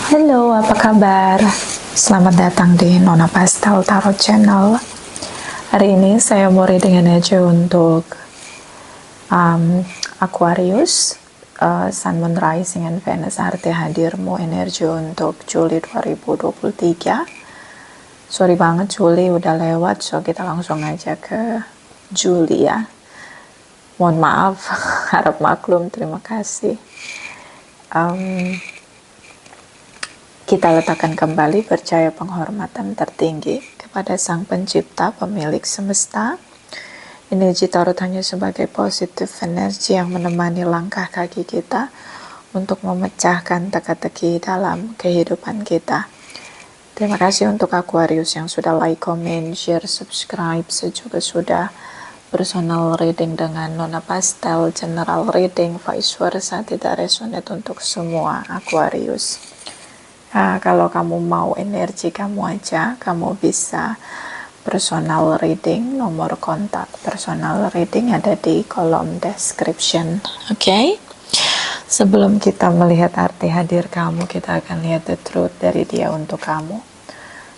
Halo, apa kabar? Selamat datang di Nona Pastel Tarot Channel. Hari ini saya mau reading energi untuk Aquarius, Sun, Moon, Rising, and Venus. Arti hadirmu energi untuk Juli 2023. Sorry banget Juli udah lewat, so kita langsung aja ke Juli ya. Mohon maaf, harap maklum, terima kasih. Kita letakkan kembali percaya penghormatan tertinggi kepada Sang Pencipta, Pemilik Semesta. Energi tarot hanya sebagai positif energi yang menemani langkah kaki kita untuk memecahkan teka-teki dalam kehidupan kita. Terima kasih untuk Aquarius yang sudah like, comment, share, subscribe, juga sudah personal reading dengan Nona Pastel, general reading, vice versa, tidak resonate untuk semua Aquarius. Kalau kamu mau energi kamu aja, kamu bisa personal reading. Nomor kontak personal reading ada di kolom description. Oke? Sebelum kita melihat arti hadir kamu, kita akan lihat the truth dari dia untuk kamu.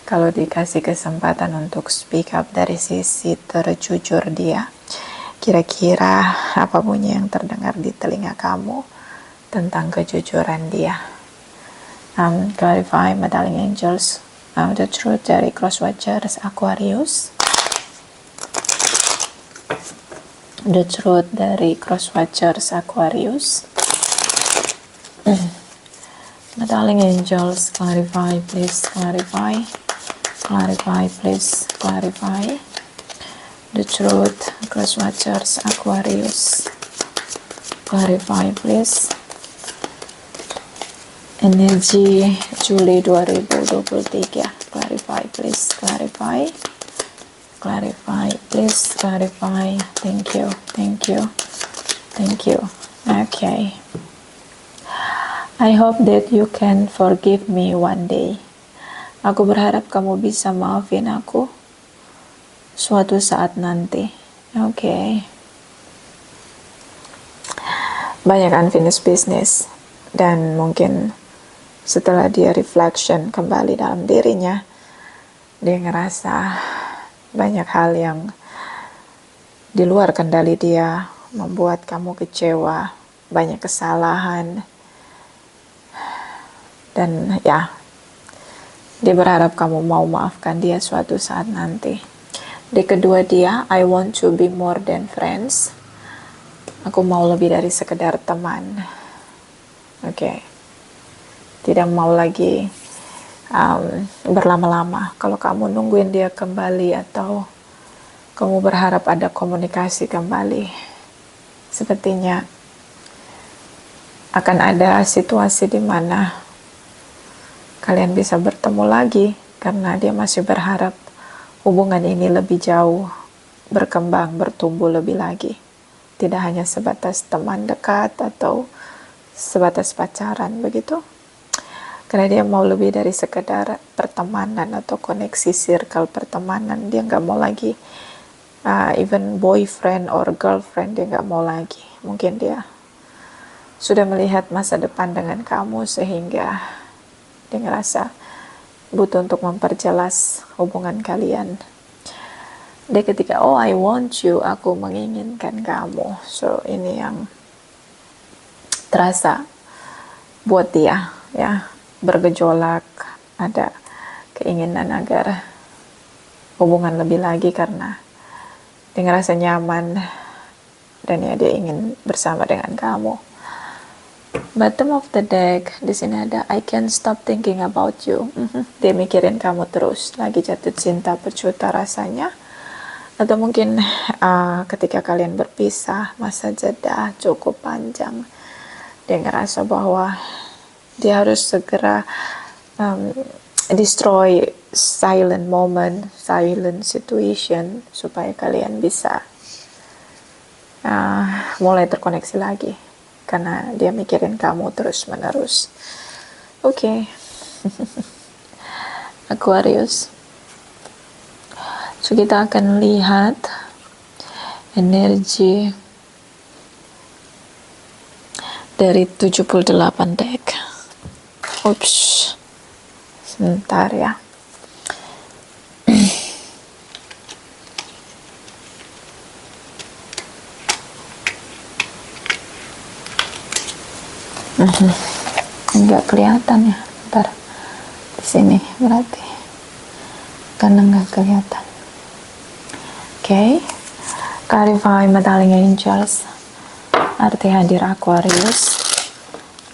Kalau dikasih kesempatan untuk speak up dari sisi terjujur dia, kira-kira apa bunyi yang terdengar di telinga kamu tentang kejujuran dia? Clarify, my darling angels, the truth dari Crosswatchers Aquarius. The truth dari Crosswatchers Aquarius. My darling angels, clarify, please clarify. Clarify, please clarify. The truth, Crosswatchers Aquarius. Clarify, please. Energi Juli 2023. Clarify, please clarify. Clarify, please clarify. Thank you, thank you, thank you. Okay. I hope that you can forgive me one day. Aku berharap kamu bisa maafin aku suatu saat nanti. Okay. Banyak unfinished business, dan mungkin setelah dia reflection kembali dalam dirinya, dia ngerasa banyak hal yang di luar kendali dia membuat kamu kecewa, banyak kesalahan, dan ya, dia berharap kamu mau maafkan dia suatu saat nanti. Di kedua dia, I want to be more than friends. Aku mau lebih dari sekedar teman. Oke. Tidak mau lagi berlama-lama. Kalau kamu nungguin dia kembali atau kamu berharap ada komunikasi kembali, sepertinya akan ada situasi di mana kalian bisa bertemu lagi karena dia masih berharap hubungan ini lebih jauh, berkembang, bertumbuh lebih lagi. Tidak hanya sebatas teman dekat atau sebatas pacaran begitu. Karena dia mau lebih dari sekedar pertemanan atau koneksi circle pertemanan. Dia nggak mau lagi even boyfriend or girlfriend, dia nggak mau lagi. Mungkin dia sudah melihat masa depan dengan kamu sehingga dia ngerasa butuh untuk memperjelas hubungan kalian. Dia ketika, oh I want you, aku menginginkan kamu. So ini yang terasa buat dia ya. Bergejolak, ada keinginan agar hubungan lebih lagi karena dia ngerasa nyaman dan ya dia ingin bersama dengan kamu. Bottom of the deck, di sini ada I can't stop thinking about you. Dia mikirin kamu terus, lagi jatuh cinta pecuta rasanya. Atau mungkin ketika kalian berpisah, masa jeda cukup panjang, dia ngerasa bahwa dia harus segera destroy silent moment, silent situation, supaya kalian bisa mulai terkoneksi lagi. Karena dia mikirin kamu terus-menerus. Oke. Aquarius. So, kita akan lihat energi dari 78 deck. Oops. Sebentar ya. Nggak kelihatan ya, ntar di sini berarti karena nggak kelihatan. Oke. Clarify meddling angels, arti hadir Aquarius.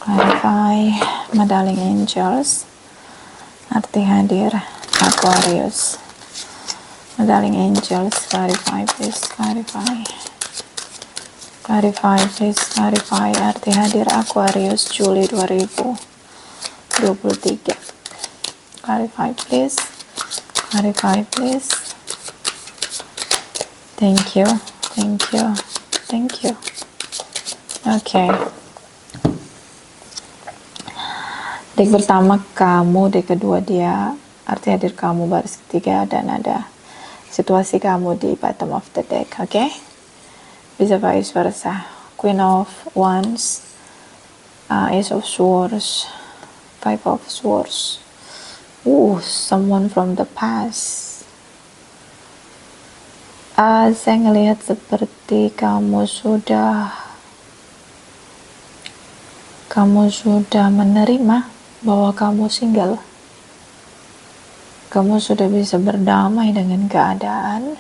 Clarify meddling angels, arti hadir Aquarius. Meddling angels, clarify please, clarify. Clarify please, clarify arti hadir Aquarius Juli 2023. Clarify please, clarify please. Thank you, thank you, thank you. Oke. Deck pertama kamu, deck kedua dia, arti hadir kamu, baris ketiga, dan ada situasi kamu di bottom of the deck, oke? Bisa vice versa. Queen of Wands, Ace of Swords, Five of Swords. Someone from the past. Saya ngelihat seperti kamu sudah menerima bahwa kamu single. Kamu sudah bisa berdamai dengan keadaan,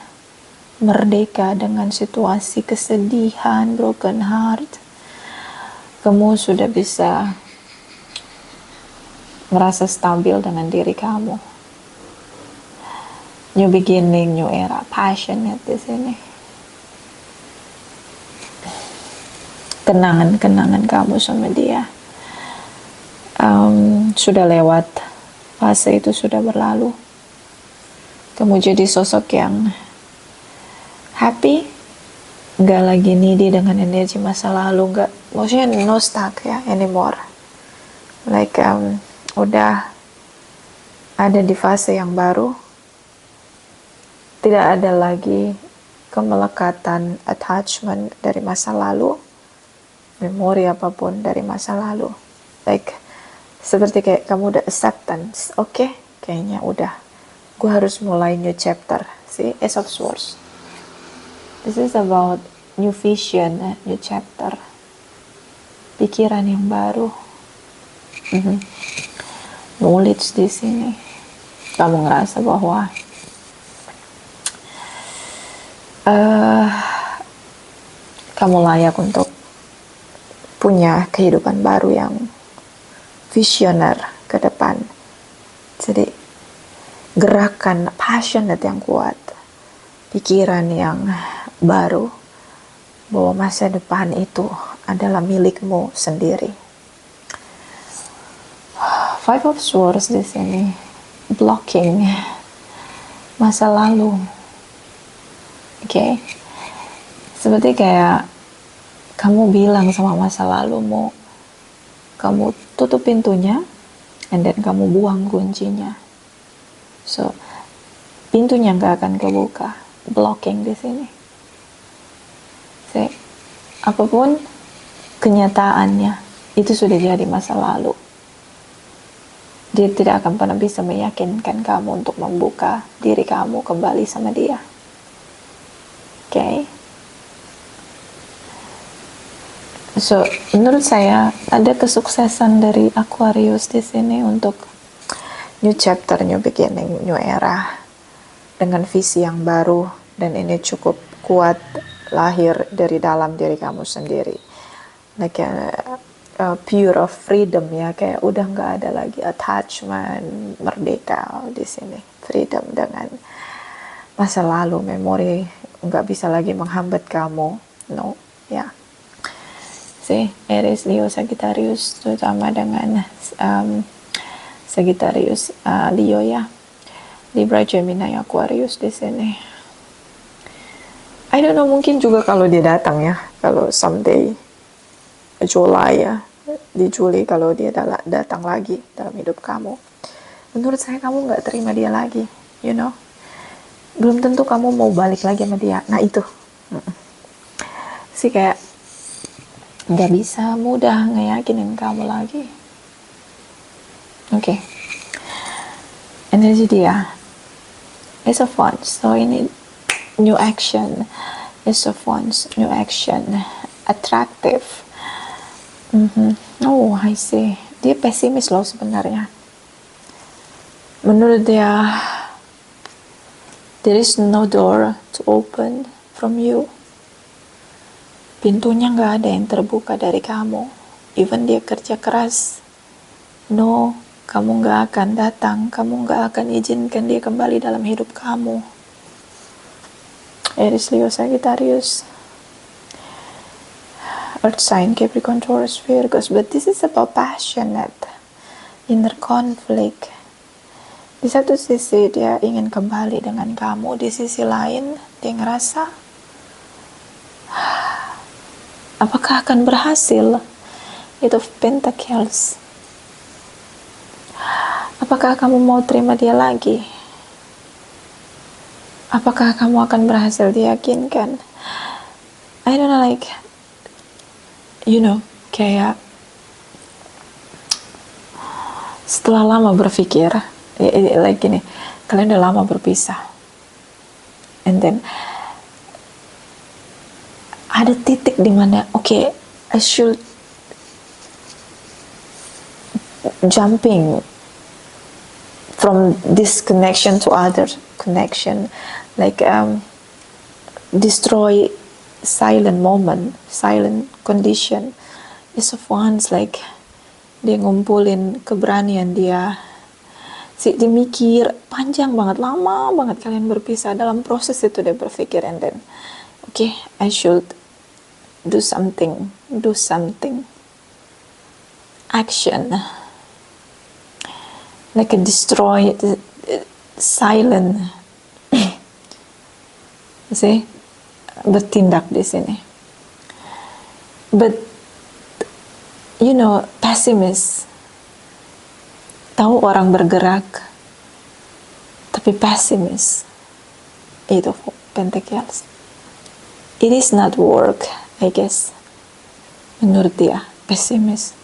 merdeka dengan situasi kesedihan, broken heart. Kamu sudah bisa merasa stabil dengan diri kamu. New beginning, new era, passionate di sini. Kenangan-kenangan kamu sama dia sudah lewat, fase itu sudah berlalu. Kamu jadi sosok yang happy, nggak lagi needy dengan energi masa lalu, nggak, maksudnya no stuck ya anymore. Like udah ada di fase yang baru. Tidak ada lagi kemelekatan, attachment dari masa lalu, memori apapun dari masa lalu. Like, seperti kayak kamu udah acceptance, oke, kayaknya udah, gue harus mulai new chapter. See, Ace of Swords. This is about new vision, new chapter. Pikiran yang baru. Knowledge di sini. Kamu ngerasa bahwa kamu layak untuk punya kehidupan baru yang visioner ke depan. Jadi gerakan passionate yang kuat, pikiran yang baru, bahwa masa depan itu adalah milikmu sendiri. Five of Swords di sini, blocking masa lalu. Oke, seperti kayak kamu bilang sama masa lalumu, kamu tutup pintunya, and then kamu buang kuncinya. So, pintunya nggak akan kebuka, blocking di sini. Apapun kenyataannya, itu sudah jadi masa lalu. Dia tidak akan pernah bisa meyakinkan kamu untuk membuka diri kamu kembali sama dia. Okay. So, menurut saya ada kesuksesan dari Aquarius di sini untuk new chapter, new beginning, new era dengan visi yang baru, dan ini cukup kuat lahir dari dalam diri kamu sendiri. Like pure of freedom ya, kayak udah nggak ada lagi attachment, merdeka di sini, freedom dengan masa lalu, memori nggak bisa lagi menghambat kamu, no, ya. See, Aries, Leo, Sagittarius, terutama dengan Sagittarius, Leo ya, Libra, Gemini, Aquarius di sini. I don't know, mungkin juga kalau dia datang ya, kalau someday July ya, di Juli kalau dia datang lagi dalam hidup kamu, menurut saya kamu nggak terima dia lagi, you know. Belum tentu kamu mau balik lagi sama dia. Nah itu sih, kayak nggak bisa mudah ngeyakinin kamu lagi. Oke. energi dia is of wands, so ini new action, is of wands, new action, attractive. Oh, I see. Dia pesimis loh sebenarnya. Menurut dia, there is no door to open from you. Pintunya nggak ada yang terbuka dari kamu. Even dia kerja keras, no, kamu nggak akan datang, kamu nggak akan izinkan dia kembali dalam hidup kamu. Aries, Leo, Sagittarius, Earth sign, Capricorn, Taurus, Virgo. But this is about passionate, inner conflict. Di satu sisi dia ingin kembali dengan kamu, di sisi lain dia ngerasa apakah akan berhasil. Itu Pentacles. Apakah kamu mau terima dia lagi? Apakah kamu akan berhasil diyakinkan? I don't know, like, you know, kayak setelah lama berpikir, like gini, kalian udah lama berpisah, and then ada titik dimana, okay, I should jumping from this connection to other connection, like destroy silent moment, silent condition. Is of wands, like dia ngumpulin keberanian dia. Dia mikir panjang banget, lama banget kalian berpisah. Dalam proses itu dia berpikir, and then okay, I should do something, action, like a destroy silent. See, bertindak di sini. But you know, pessimist, tahu orang bergerak, tapi pesimis itu Pentacles. It is not work, I guess. Menurut dia, pesimis.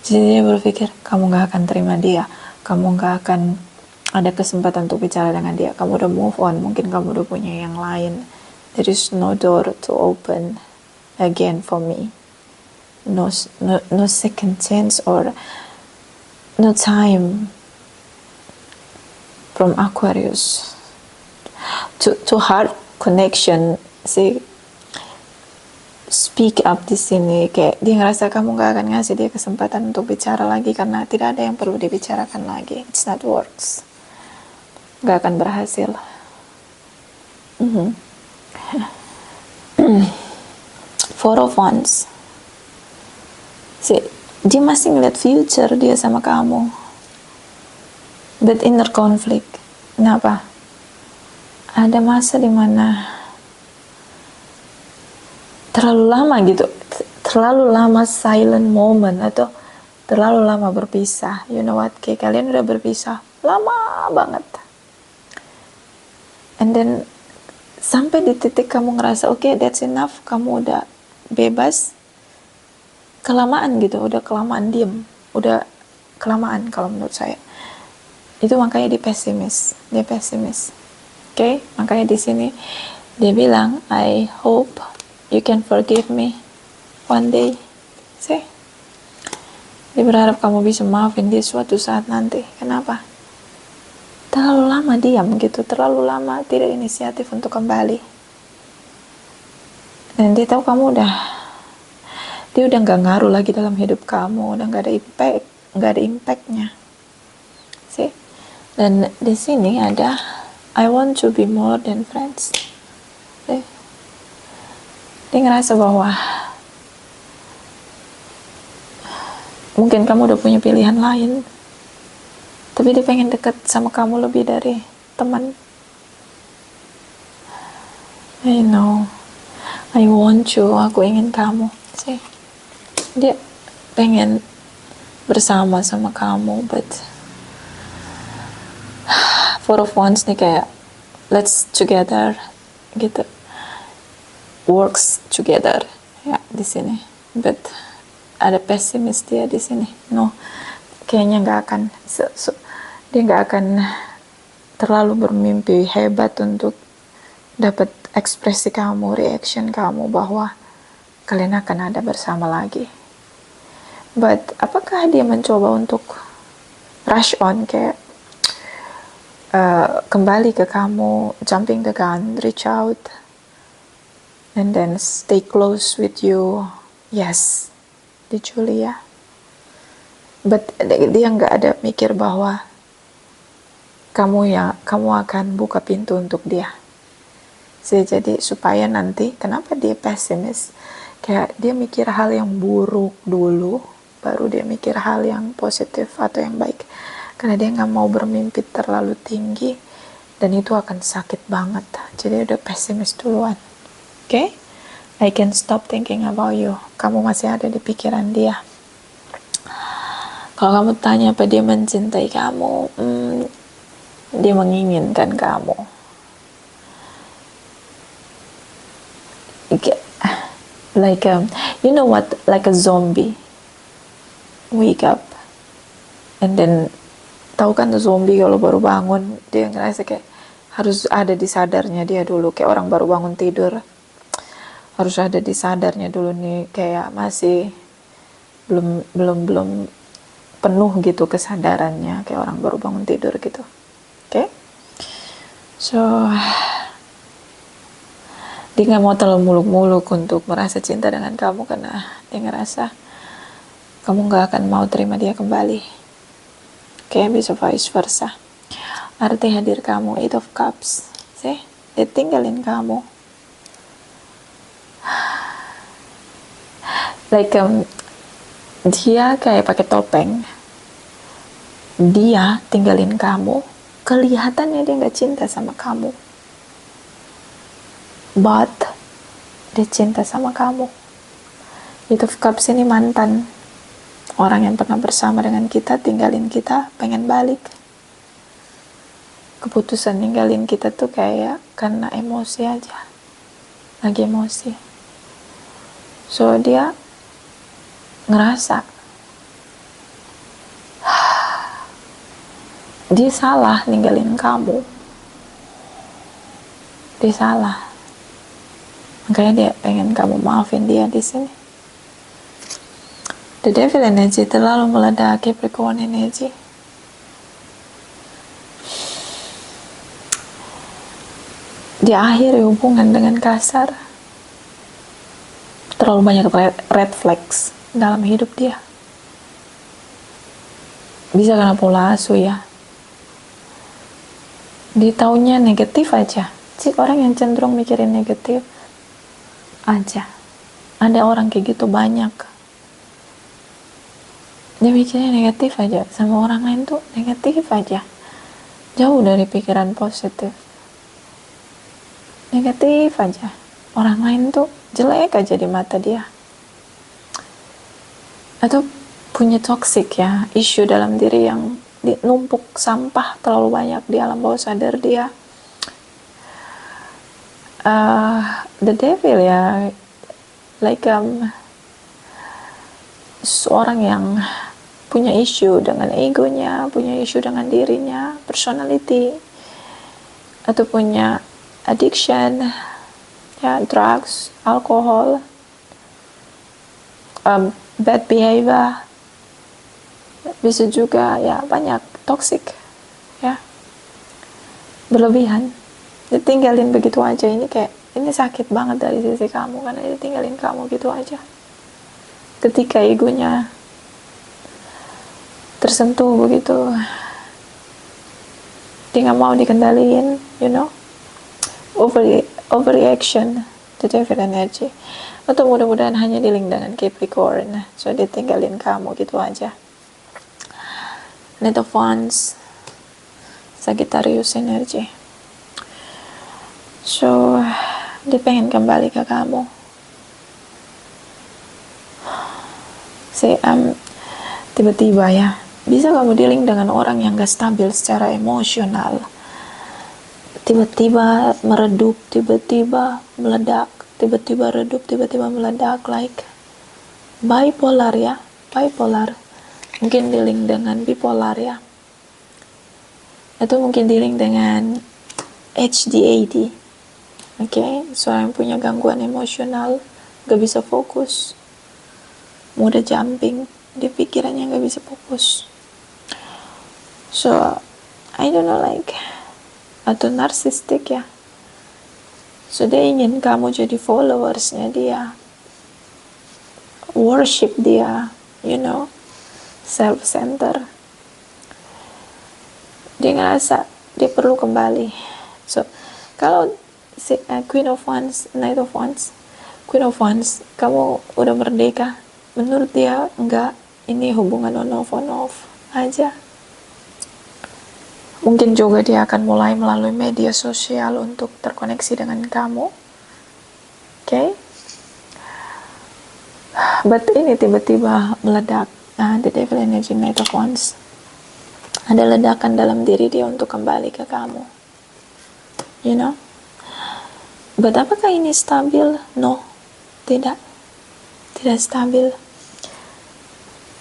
Jadi dia berpikir, kamu gak akan terima dia, kamu gak akan ada kesempatan untuk bicara dengan dia, kamu udah move on, mungkin kamu udah punya yang lain. There is no door to open again for me. No second chance or no time from Aquarius to heart connection. See, speak up di sini, kayak dia ngerasa kamu gak akan ngasih dia kesempatan untuk bicara lagi karena tidak ada yang perlu dibicarakan lagi. It's not works, gak akan berhasil. Four of Wands. Dia masih ngeliat future dia sama kamu, but inner conflict. Kenapa? Ada masa dimana terlalu lama gitu, terlalu lama silent moment, atau terlalu lama berpisah. You know what, kayak kalian udah berpisah lama banget, and then sampai di titik kamu ngerasa okay, that's enough, kamu udah bebas. Kelamaan gitu, udah kelamaan diem, udah kelamaan kalau menurut saya. Itu makanya dia pesimis. Okay? Makanya di sini dia bilang, I hope you can forgive me one day. See? Dia berharap kamu bisa maafin dia suatu saat nanti. Kenapa? Terlalu lama diam gitu, terlalu lama tidak inisiatif untuk kembali. Dan dia tahu kamu dia udah nggak ngaruh lagi dalam hidup kamu, udah nggak ada impactnya. See? Dan di sini ada I want to be more than friends. See? Dia ngerasa bahwa mungkin kamu udah punya pilihan lain, tapi dia pengen dekat sama kamu lebih dari teman. I know, I want you, aku ingin kamu. See? Dia pengen bersama sama kamu, but Four of Wands nih kayak let's together gitu, works together ya di sini. But ada pesimis dia di sini. No, kayaknya nggak akan dia nggak akan terlalu bermimpi hebat untuk dapat ekspresi kamu, reaction kamu bahwa kalian akan ada bersama lagi. But apakah dia mencoba untuk rush on, kayak kembali ke kamu, jumping the gun, reach out, and then stay close with you? Yes, di Julia. But dia nggak ada mikir bahwa kamu akan buka pintu untuk dia. Jadi supaya nanti, kenapa dia pesimis? Kayak dia mikir hal yang buruk dulu, baru dia mikir hal yang positif atau yang baik. Karena dia nggak mau bermimpi terlalu tinggi, dan itu akan sakit banget. Jadi udah pesimis duluan. Okay? I can stop thinking about you. Kamu masih ada di pikiran dia. Kalau kamu tanya apa dia mencintai kamu, dia menginginkan kamu. Like you know what, like a zombie wake up, and then tahu kan zombie kalau baru bangun dia ngerasa kayak harus ada di sadarnya dia dulu, kayak orang baru bangun tidur harus ada di sadarnya dulu nih, kayak masih belum penuh gitu kesadarannya, kayak orang baru bangun tidur gitu. Okay? So dia nggak mau terlalu muluk-muluk untuk merasa cinta dengan kamu, karena dia ngerasa kamu nggak akan mau terima dia kembali. Kayak bisa vice versa. Arti hadir kamu, 8 of Cups. See? Dia tinggalin kamu. Like dia kayak pakai topeng. Dia tinggalin kamu. Kelihatannya dia nggak cinta sama kamu. But dia cinta sama kamu. 8 of Cups ini mantan. Orang yang pernah bersama dengan kita, tinggalin kita, pengen balik. Keputusan ninggalin kita tuh kayak karena emosi aja. Lagi emosi. So dia ngerasa dia salah ninggalin kamu. Dia salah. Makanya dia pengen kamu maafin dia di sini. The Devil energy terlalu meledak, Capricorn energy. Dia akhiri hubungan dengan kasar. Terlalu banyak red flags dalam hidup dia. Bisa karena pola asuh ya. Dia taunya negatif aja. Si orang yang cenderung mikirin negatif aja. Ada orang kayak gitu banyak. Dia mikirnya negatif aja, sama orang lain tuh negatif aja, jauh dari pikiran positif. Negatif aja, orang lain tuh jelek aja di mata dia. Atau punya toxic ya, isu dalam diri yang numpuk sampah terlalu banyak di alam bawah sadar dia. The Devil ya, like seorang yang punya isu dengan egonya, punya isu dengan dirinya, personality, atau punya addiction, ya, drugs, alkohol, bad behavior, bisa juga ya banyak toxic, ya, berlebihan. Ditinggalin begitu aja, ini kayak ini sakit banget dari sisi kamu karena ditinggalin kamu gitu aja. Ketika egonya tersentuh begitu, dia nggak mau dikendaliin, you know, overreaction, the Devil energy. Atau mudah-mudahan hanya di link dengan Capricorn, so dia tinggalin kamu gitu aja. Knight of Wands, Sagittarius energy. So dia pengen kembali ke kamu. Tiba-tiba ya, bisa kamu dealing dengan orang yang gak stabil secara emosional, tiba-tiba meredup, tiba-tiba meledak, tiba-tiba redup, tiba-tiba meledak, like bipolar ya, bipolar. Mungkin dealing dengan bipolar ya. atau mungkin dealing dengan HDAD. Seorang yang punya gangguan emosional, gak bisa fokus, mudah jumping, di pikirannya gak bisa fokus. So I don't know, like, atau narsistik ya. So dia ingin kamu jadi followersnya dia, worship dia, self-center. Dia ngerasa dia perlu kembali. So kalau Queen of Wands, Knight of Wands, Queen of Wands, kamu udah merdeka, menurut dia enggak, ini hubungan on off aja. Mungkin juga dia akan mulai melalui media sosial untuk terkoneksi dengan kamu. But ini tiba-tiba meledak. The Devil Energy, Knight of Wands. Ada ledakan dalam diri dia untuk kembali ke kamu. But apakah ini stabil? No, tidak stabil.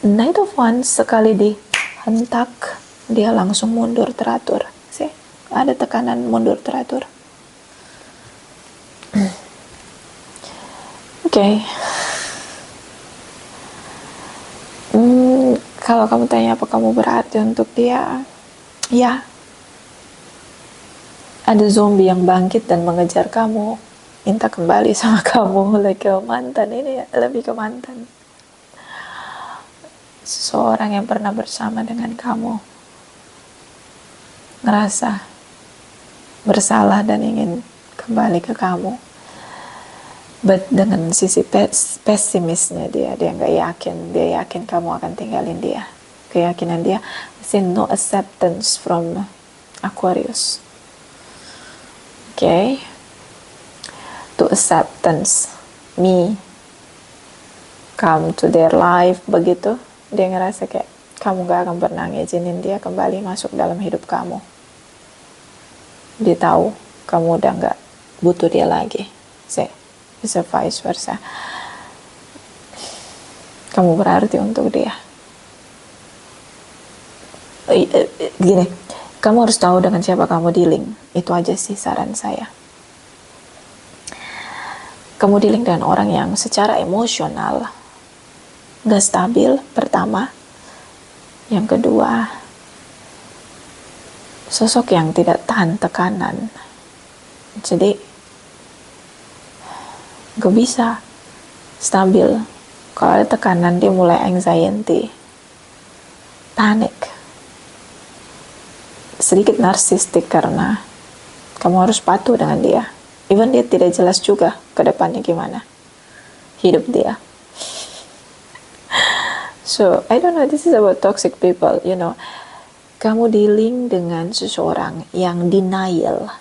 Knight of Wands sekali dihentak, dia langsung mundur teratur. Ada tekanan mundur teratur. Kalau kamu tanya apa kamu berarti untuk dia, ya, ada zombie yang bangkit dan mengejar kamu, minta kembali sama kamu, ke mantan. Ini lebih ke mantan. Seseorang yang pernah bersama dengan kamu ngerasa bersalah dan ingin kembali ke kamu, but dengan sisi pesimisnya dia nggak yakin. Dia yakin kamu akan tinggalin dia. Keyakinan dia is no acceptance from Aquarius. To acceptance me come to their life, begitu. Dia ngerasa kayak kamu gak akan pernah ngizinin dia kembali masuk dalam hidup kamu. Dia tahu kamu udah gak butuh dia lagi. Bisa vice versa. Kamu berarti untuk dia. Gini, kamu harus tahu dengan siapa kamu dealing. Itu aja sih saran saya. Kamu dealing dengan orang yang secara emosional gak stabil, pertama. Yang kedua, sosok yang tidak tahan tekanan. Jadi gak bisa stabil. Kalau ada tekanan, dia mulai anxiety, panik, sedikit narsistik, karena kamu harus patuh dengan dia. Even dia tidak jelas juga ke depannya gimana hidup dia. So, I don't know, this is about toxic people, Kamu dealing dengan seseorang yang denial,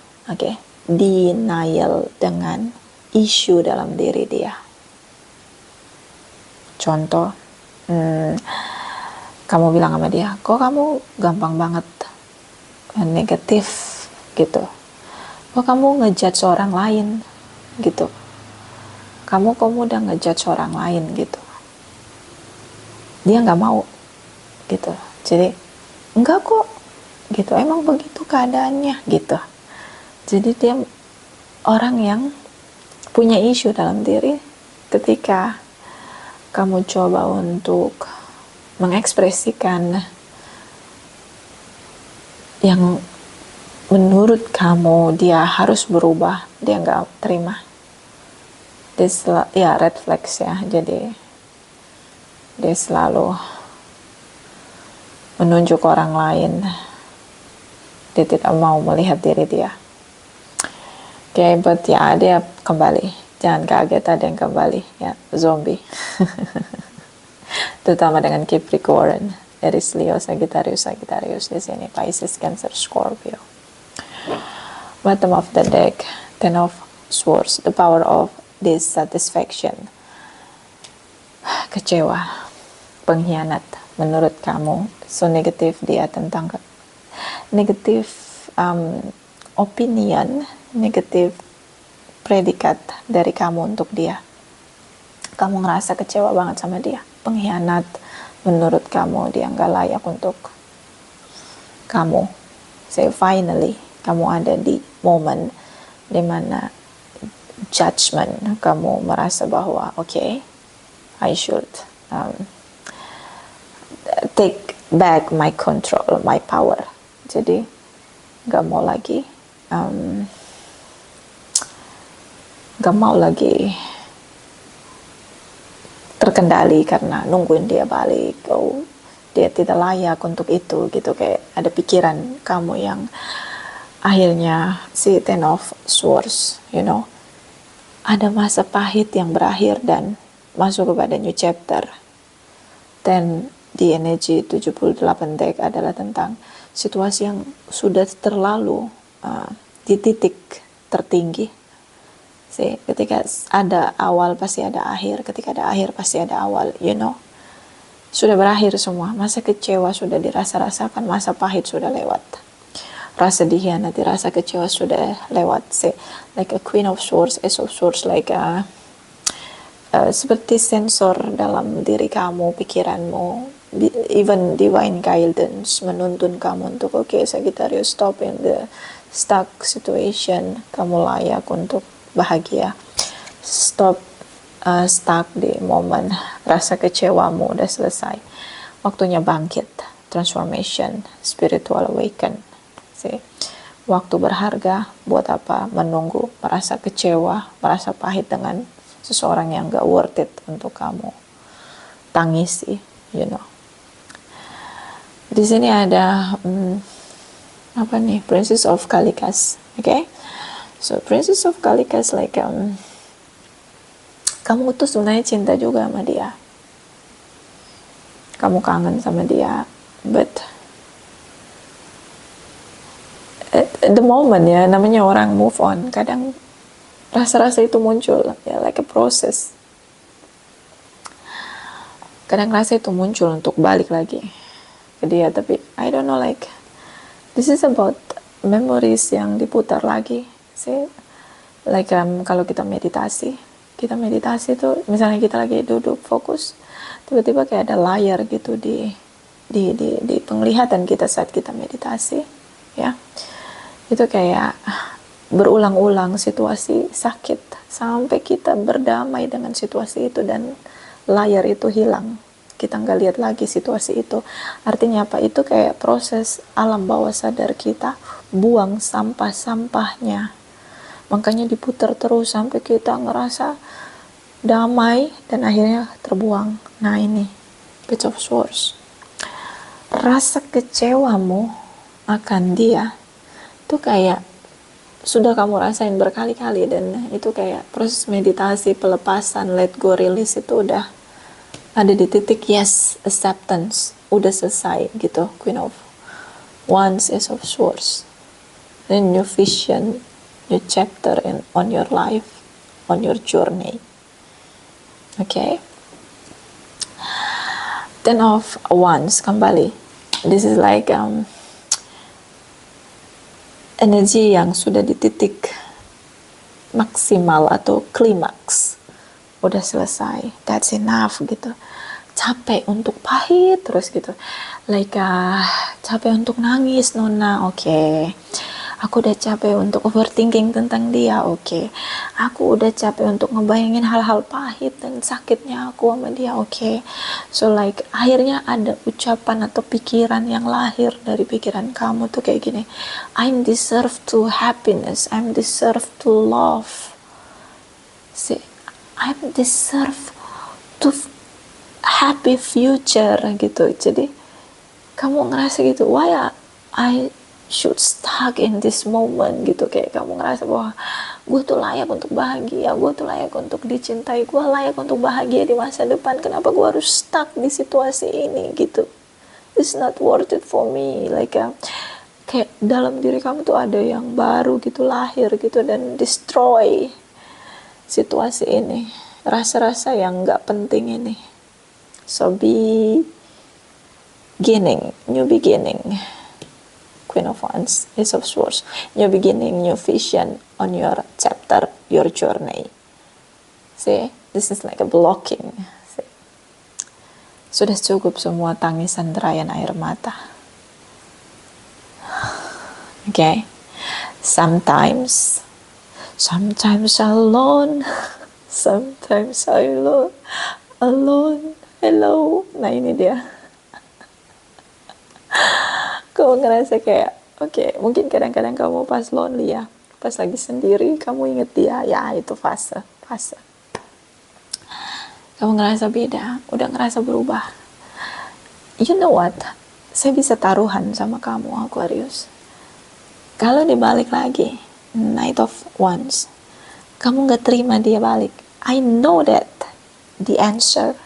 denial dengan isu dalam diri dia. Contoh, kamu bilang sama dia, kok kamu gampang banget negatif gitu. Kok kamu ngejudge orang lain gitu. Kamu udah ngejudge orang lain gitu. Dia nggak mau gitu. Jadi enggak kok gitu, emang begitu keadaannya gitu. Jadi dia orang yang punya isu dalam diri. Ketika kamu coba untuk mengekspresikan yang menurut kamu dia harus berubah, dia nggak terima. Dia red flags ya. Jadi dia selalu menunjuk orang lain. Dia tidak mau melihat diri dia. But ya, dia kembali. Jangan kaget ada yang kembali ya, zombie. Terutama dengan Capricorn, Aries, Leo, Sagittarius di sini, Pisces, Cancer, Scorpio. Bottom of the deck, Ten of Swords, the power of dissatisfaction. Kecewa, pengkhianat menurut kamu. So negatif dia tentang negatif opinion, negatif predikat dari kamu untuk dia. Kamu ngerasa kecewa banget sama dia, pengkhianat. Menurut kamu dia nggak layak untuk kamu. Say finally kamu ada di momen dimana judgment, kamu merasa bahwa okay, I should take back my control, my power. Jadi gak mau lagi terkendali karena nungguin dia balik, dia tidak layak untuk itu gitu. Kayak ada pikiran kamu yang akhirnya si Ten of Swords, ada masa pahit yang berakhir dan masuk kepada new chapter. Dan di energi 78 deck adalah tentang situasi yang sudah terlalu di titik tertinggi. Ketika ada awal pasti ada akhir, ketika ada akhir pasti ada awal, sudah berakhir semua. Masa kecewa sudah dirasa-rasakan, masa pahit sudah lewat, rasa dikhianati, rasa kecewa sudah lewat. Like a Queen of Swords, Ace of Swords, like seperti sensor dalam diri kamu, pikiranmu, even divine guidance menuntun kamu untuk okay, Sagittarius, stop in the stuck situation, kamu layak untuk bahagia, stop stuck di momen rasa kecewamu udah selesai, waktunya bangkit, transformation, spiritual awaken. Waktu berharga, buat apa menunggu merasa kecewa, merasa pahit dengan seseorang yang gak worth it untuk kamu tangisi, Di sini ada Princess of Kalikas, okay? So Princess of Kalikas like kamu tuh sebenarnya cinta juga sama dia, kamu kangen sama dia, but at the moment namanya orang move on, kadang rasa-rasa itu muncul like a process. Kadang rasa itu muncul untuk balik lagi ke dia, tapi I don't know, like this is about memories yang diputar lagi. Like kalau kita meditasi tuh, misalnya kita lagi duduk fokus, tiba-tiba kayak ada layar gitu di penglihatan kita saat kita meditasi, itu kayak berulang-ulang situasi sakit sampai kita berdamai dengan situasi itu dan layar itu hilang, kita nggak lihat lagi situasi itu. Artinya apa? Itu kayak proses alam bawah sadar kita buang sampah-sampahnya, makanya diputar terus sampai kita ngerasa damai dan akhirnya terbuang. Nah ini Page of Swords, rasa kecewamu akan dia itu kayak sudah kamu rasain berkali-kali, dan itu kayak proses meditasi pelepasan, let go, release itu udah ada di titik yes, acceptance, udah selesai gitu. Queen of Wands, Ace of Swords, then new vision, new chapter on your life, on your journey. Okay, Ten of Wands kembali, this is like energi yang sudah di titik maksimal atau klimaks, udah selesai, that's enough gitu. Capek untuk pahit terus gitu, like capek untuk nangis Nona, okay. Aku udah capek untuk overthinking tentang dia, okay. Aku udah capek untuk ngebayangin hal-hal pahit dan sakitnya aku sama dia, okay. So like akhirnya ada ucapan atau pikiran yang lahir dari pikiran kamu tuh kayak gini, I'm deserve to happiness, I'm deserve to love, I'm deserve to happy future gitu. Jadi kamu ngerasa gitu, why I should stuck in this moment gitu, kayak kamu ngerasa bahwa gue tuh layak untuk bahagia, gue tuh layak untuk dicintai, gue layak untuk bahagia di masa depan, kenapa gue harus stuck di situasi ini gitu, it's not worth it for me. Like kayak dalam diri kamu tuh ada yang baru gitu lahir gitu dan destroy situasi ini, rasa-rasa yang gak penting ini. So beginning, new beginning, Queen of Wands, Ace of Swords, new beginning, new vision on your chapter, your journey. See, this is like a blocking. See. Sudah cukup semua tangisan derayan air mata. Okay, sometimes alone, sometimes alone. Hello. Nah ini dia. Kamu ngerasa kayak, oke, mungkin kadang-kadang kamu pas lonely ya, pas lagi sendiri, kamu inget dia, ya itu fase. Kamu ngerasa beda, udah ngerasa berubah. You know what? Saya bisa taruhan sama kamu, Aquarius. Kalau dia balik lagi, Knight of Wands, kamu gak terima dia balik. I know that the answer.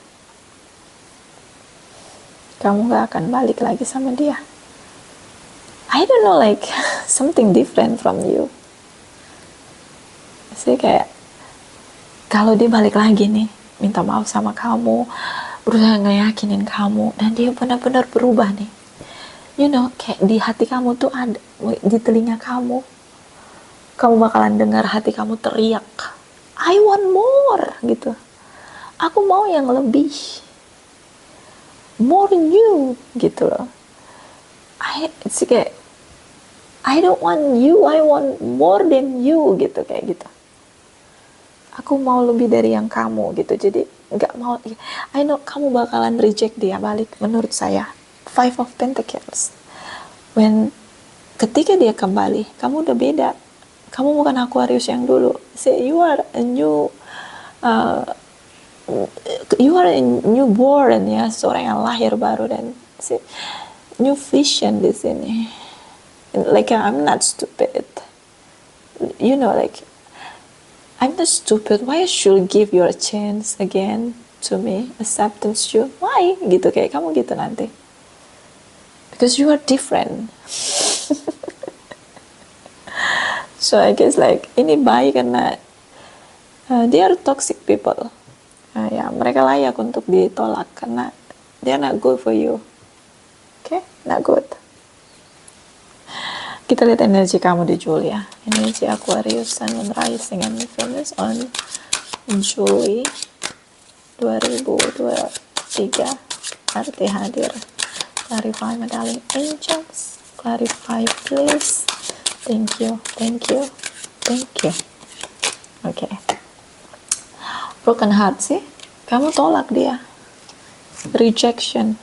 Kamu gak akan balik lagi sama dia. I don't know, like something different from you. Saya kayak, kalau dia balik lagi nih, minta maaf sama kamu, berusaha ngeyakinin kamu, dan dia benar-benar berubah nih. You know, kayak di hati kamu tuh ada, di telinga kamu bakalan dengar hati kamu teriak, I want more, gitu. Aku mau yang lebih, more you, gitu loh. It's kayak, I don't want you, I want more than you, gitu, kayak gitu. Aku mau lebih dari yang kamu, gitu. Jadi nggak mau. I know kamu bakalan reject dia balik. Menurut saya, Five of Pentacles. Ketika dia kembali, kamu udah beda. Kamu bukan Aquarius yang dulu. See, you are a newborn ya, seorang yang lahir baru, dan see, new vision di sini. Like I'm not stupid. You know, like I'm not stupid. Why I should give you a chance again to me? Acceptance you. Why? Gitu, kayak kamu gitu nanti. Because you are different. So I guess like ini baik karena they are toxic people. Ya, mereka layak untuk ditolak karena they are not good for you. Okay? Not good. Kita lihat energi kamu di Juli ya. Energi Aquarius, Sun, Moon, Rising, and Venus on Juli 2023. Arti hadir. Clarify, my darling angels. Clarify, please. Thank you. Okay. Broken heart sih. Kamu tolak dia. Rejection.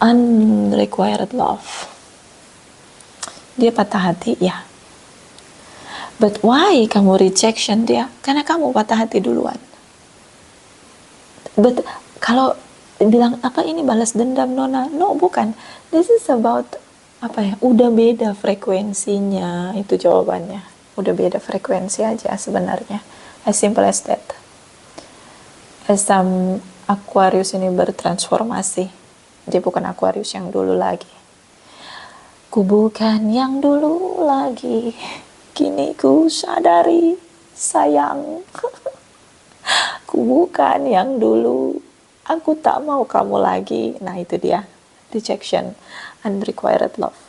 Unrequited love. Dia patah hati, ya. But why kamu rejection dia? Karena kamu patah hati duluan. But kalau bilang apa ini balas dendam Nona? No, bukan. This is about udah beda frekuensinya, itu jawabannya. Udah beda frekuensi aja sebenarnya. As simple as that. As Aquarius ini bertransformasi. Dia bukan Aquarius yang dulu lagi. Ku bukan yang dulu lagi, kini ku sadari sayang. Ku bukan yang dulu, aku tak mau kamu lagi. Nah itu dia, rejection, unrequited love.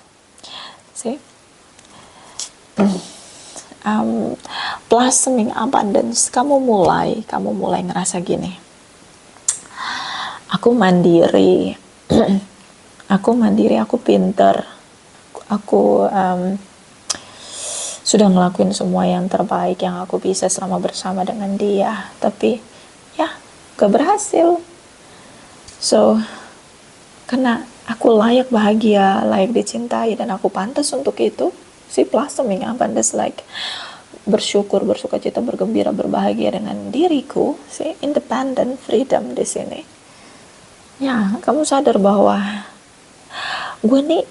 See? Blossoming abundance. Kamu mulai ngerasa gini. Aku mandiri, aku pinter. Aku sudah ngelakuin semua yang terbaik yang aku bisa selama bersama dengan dia, tapi ya gak berhasil. So karena aku layak bahagia, layak dicintai, dan aku pantas untuk itu. Si blossoming abundance, like bersyukur, bersuka cita, bergembira, berbahagia dengan diriku. Si independent freedom di sini. Ya, kamu sadar bahwa gue nih,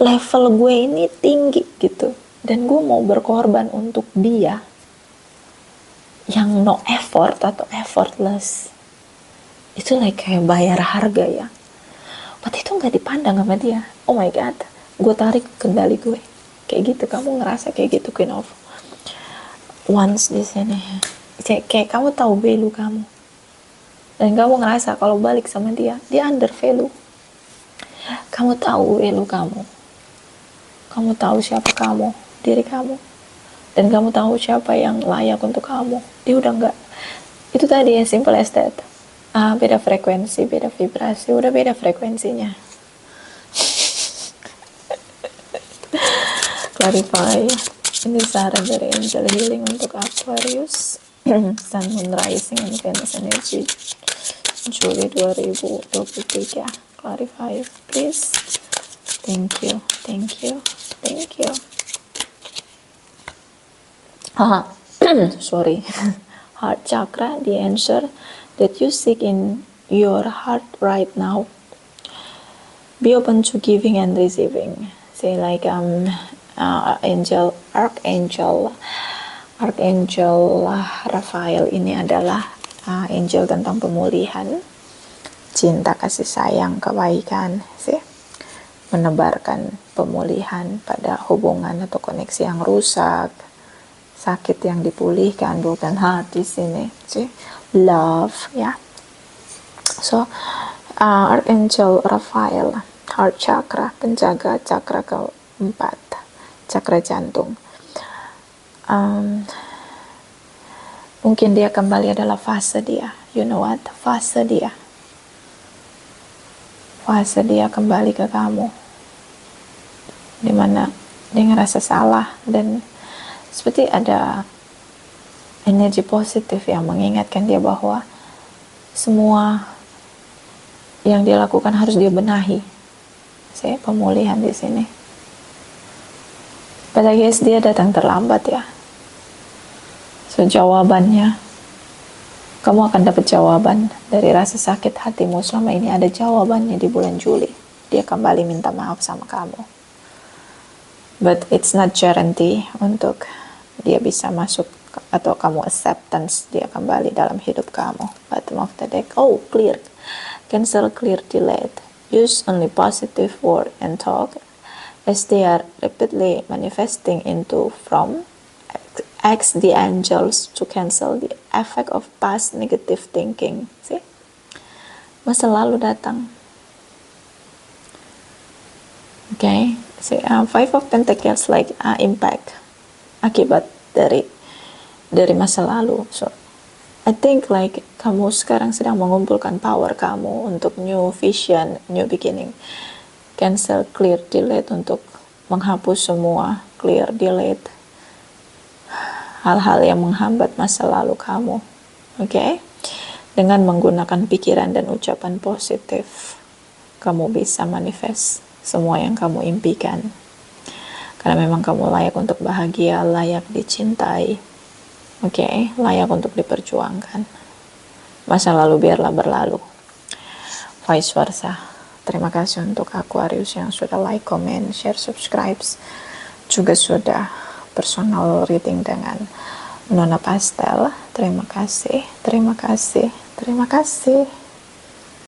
level gue ini tinggi gitu, dan gue mau berkorban untuk dia yang no effort atau effortless. Itu like kayak bayar harga ya, but itu gak dipandang sama dia. Oh my god, gue tarik kendali gue kayak gitu. Kamu ngerasa kayak gitu, Queen of Wands di sini. Kayak kamu tahu value kamu, dan kamu ngerasa kalau balik sama dia under value. Kamu tahu value kamu. Kamu tahu siapa kamu, diri kamu. Dan kamu tahu siapa yang layak untuk kamu. Dia udah enggak. Itu tadi ya, simple as that. Beda frekuensi, beda vibrasi. Udah beda frekuensinya. clarify. Ini saran dari angel healing untuk Aquarius. Sun, Moon, Rising, and Venus energy Juli 2023. Clarify, please. Thank you, thank you, thank you. Sorry. Heart chakra, the answer that you seek in your heart right now. Be open to giving and receiving. Say like Archangel Raphael ini adalah angel tentang pemulihan, cinta, kasih sayang, kebaikan, sih, menebarkan pemulihan pada hubungan atau koneksi yang rusak, sakit yang dipulihkan, bukan hati sini, sih, love, ya. So Archangel Raphael, heart chakra, penjaga chakra keempat, chakra jantung. Mungkin dia kembali adalah fase dia, you know what, fase dia kembali ke kamu, dimana dia ngerasa salah dan seperti ada energi positif yang mengingatkan dia bahwa semua yang dia lakukan harus dia benahi. Saya pemulihan di sini. Pada guys, dia datang terlambat ya. So jawabannya, kamu akan dapat jawaban dari rasa sakit hatimu selama ini. Ada jawabannya di bulan Juli. Dia kembali minta maaf sama kamu. But it's not guarantee untuk dia bisa masuk atau kamu acceptance dia kembali dalam hidup kamu. Bottom of the deck. Oh, clear. Cancel, clear, delete. Use only positive word and talk as they are repeatedly manifesting into from. Ask the angels to cancel the effect of past negative thinking. See? Masa lalu datang. Okay? See, Five of Pentacles like impact akibat dari masa lalu. So, I think like kamu sekarang sedang mengumpulkan power kamu untuk new vision, new beginning. Cancel, clear, delete untuk menghapus semua, clear, delete hal-hal yang menghambat masa lalu kamu. Okay? Dengan menggunakan pikiran dan ucapan positif, kamu bisa manifest semua yang kamu impikan. Karena memang kamu layak untuk bahagia, layak dicintai. Okay? Layak untuk diperjuangkan. Masa lalu biarlah berlalu. Vice versa. Terima kasih untuk Aquarius yang sudah like, comment, share, subscribe. Juga sudah personal reading dengan Nona Pastel. Terima kasih, terima kasih, terima kasih.